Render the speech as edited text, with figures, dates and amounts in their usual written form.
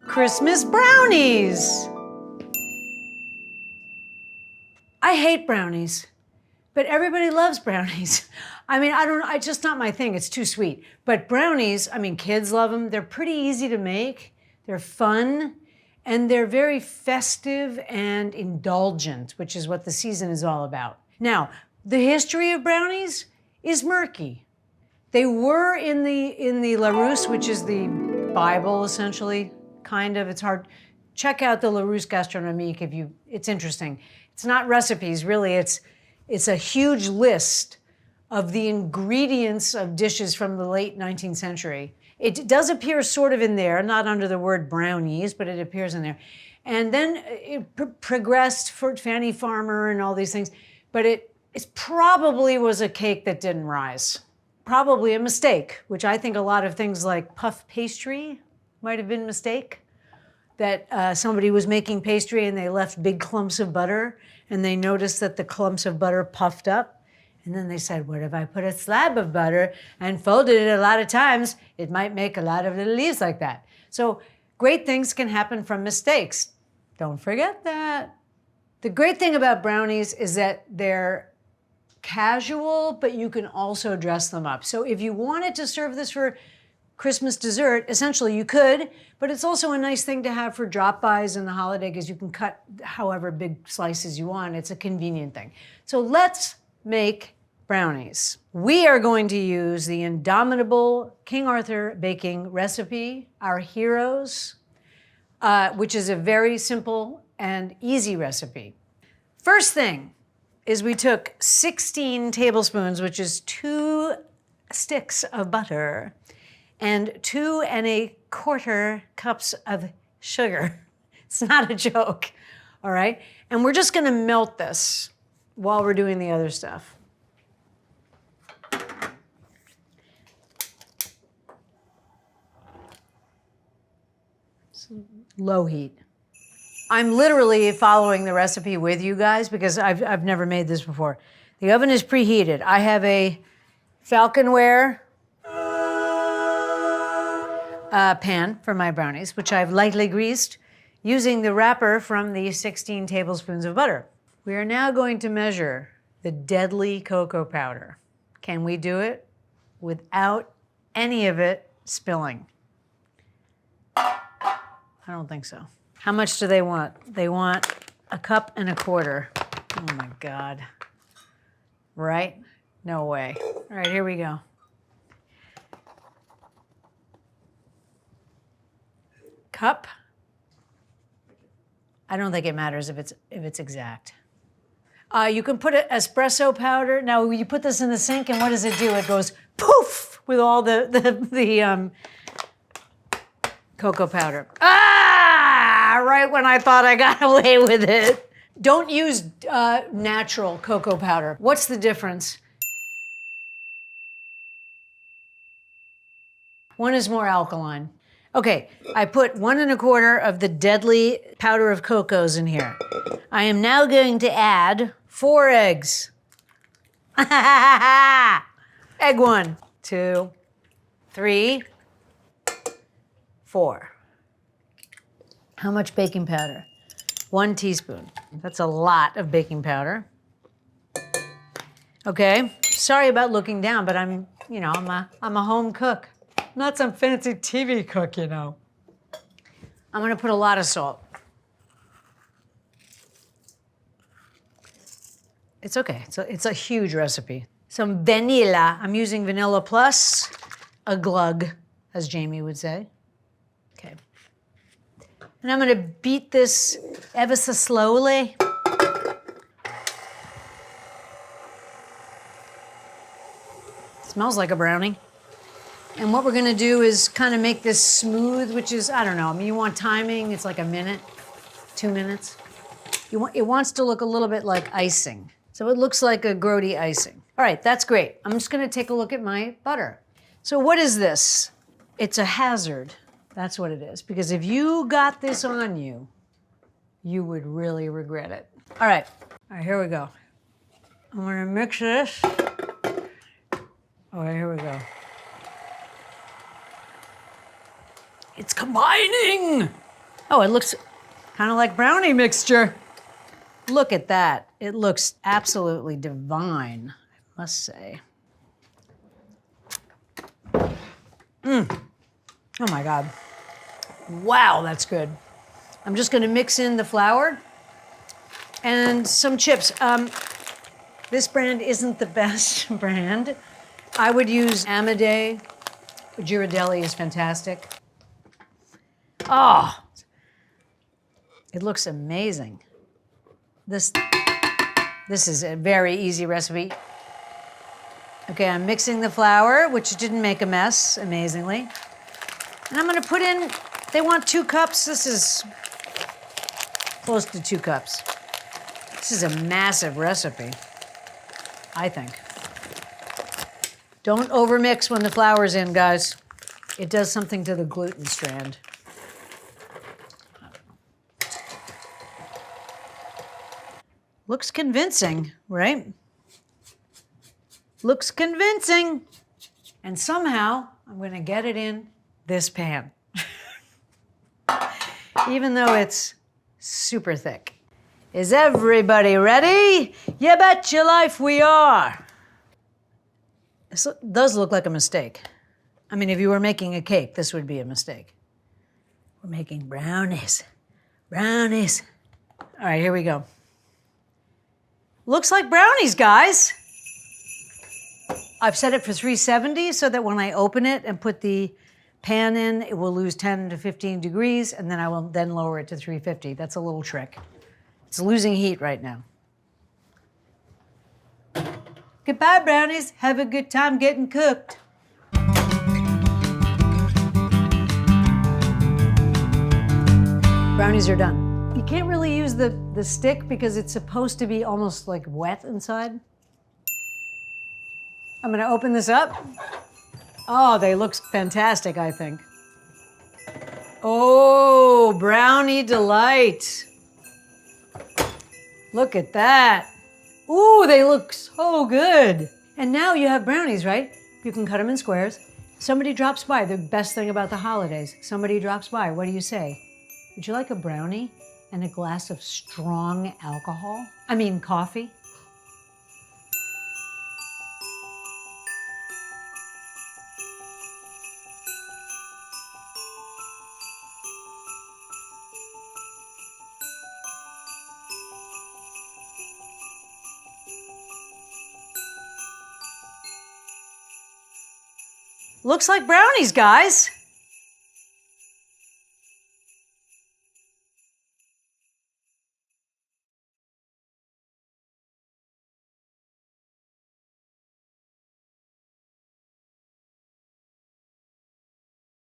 Christmas brownies. I hate brownies, but everybody loves brownies. I mean, I don't know, it's just not my thing, it's too sweet. But brownies, I mean, kids love them. They're pretty easy to make, they're fun, and they're very festive and indulgent, which is what the season is all about. Now, the history of brownies is murky. They were in the Larousse, which is the Bible, essentially, kind of. It's hard. Check out the Larousse Gastronomique if you, it's interesting. It's not recipes, really. It's a huge list of the ingredients of dishes from the late 19th century. It does appear sort of in there, not under the word brownies, but it appears in there. And then it progressed for Fanny Farmer and all these things, but it probably was a cake that didn't rise. Probably a mistake, which I think a lot of things like puff pastry might have been a mistake. That somebody was making pastry and they left big clumps of butter and they noticed that the clumps of butter puffed up. And then they said, what if I put a slab of butter and folded it a lot of times? It might make a lot of little leaves like that. So great things can happen from mistakes. Don't forget that. The great thing about brownies is that they're casual, but you can also dress them up. So if you wanted to serve this for Christmas dessert, essentially you could, but it's also a nice thing to have for drop-bys in the holiday because you can cut however big slices you want. It's a convenient thing. So let's make brownies. We are going to use the indomitable King Arthur baking recipe, our heroes, which is a very simple and easy recipe. First thing is we took 16 tablespoons, which is 2 sticks of butter, and 2 1/4 cups of sugar. It's not a joke, all right? And we're just gonna melt this while we're doing the other stuff. Low heat. I'm literally following the recipe with you guys because I've never made this before. The oven is preheated. I have a Falconware pan for my brownies, which I've lightly greased using the wrapper from the 16 tablespoons of butter. We are now going to measure the deadly cocoa powder. Can we do it without any of it spilling? I don't think so. How much do they want? They want 1 1/4 cups. Oh my God. Right? No way. All right, here we go. Cup. I don't think it matters if it's exact. You can put espresso powder. Now you put this in the sink, and what does it do? It goes poof with all the cocoa powder. Ah! Right when I thought I got away with it. Don't use natural cocoa powder. What's the difference? One is more alkaline. Okay, I put 1 1/4 of the deadly powder of cocos in here. I am now going to add 4 eggs. Egg 1, 2, 3, 4. How much baking powder? 1 teaspoon. That's a lot of baking powder. Okay, sorry about looking down, but I'm a home cook. Not some fancy TV cook, you know. I'm gonna put a lot of salt. It's okay, it's a huge recipe. Some vanilla, I'm using Vanilla Plus, a glug, as Jamie would say. Okay. And I'm gonna beat this ever so slowly. Smells like a brownie. And what we're gonna do is kind of make this smooth, which is, I don't know, I mean, you want timing, it's like 1 minute, 2 minutes. It wants to look a little bit like icing. So it looks like a grody icing. All right, that's great. I'm just gonna take a look at my butter. So what is this? It's a hazard. That's what it is. Because if you got this on you, you would really regret it. All right, here we go. I'm gonna mix this. Oh, here we go. It's combining! Oh, it looks kind of like brownie mixture. Look at that. It looks absolutely divine, I must say. Oh my God. Wow, that's good. I'm just gonna mix in the flour and some chips. This brand isn't the best brand. I would use Amade. Ghirardelli is fantastic. Oh, it looks amazing. This is a very easy recipe. Okay, I'm mixing the flour, which didn't make a mess, amazingly. And I'm gonna put in, they want 2 cups. This is close to 2 cups. This is a massive recipe, I think. Don't overmix when the flour's in, guys. It does something to the gluten strand. Looks convincing, right? Looks convincing. And somehow, I'm gonna get it in this pan. Even though it's super thick. Is everybody ready? You bet your life we are. This does look like a mistake. I mean, if you were making a cake, this would be a mistake. We're making brownies. Brownies. All right, here we go. Looks like brownies, guys. I've set it for 370 so that when I open it and put the pan in, it will lose 10 to 15 degrees, and then I will then lower it to 350. That's a little trick. It's losing heat right now. Goodbye, brownies. Have a good time getting cooked. Brownies are done. You can't really use the stick because it's supposed to be almost like wet inside. I'm gonna open this up. Oh, they look fantastic, I think. Oh, brownie delight. Look at that. Ooh, they look so good. And now you have brownies, right? You can cut them in squares. Somebody drops by, the best thing about the holidays. Somebody drops by, what do you say? Would you like a brownie and a glass of strong alcohol? I mean, coffee? Looks like brownies, guys.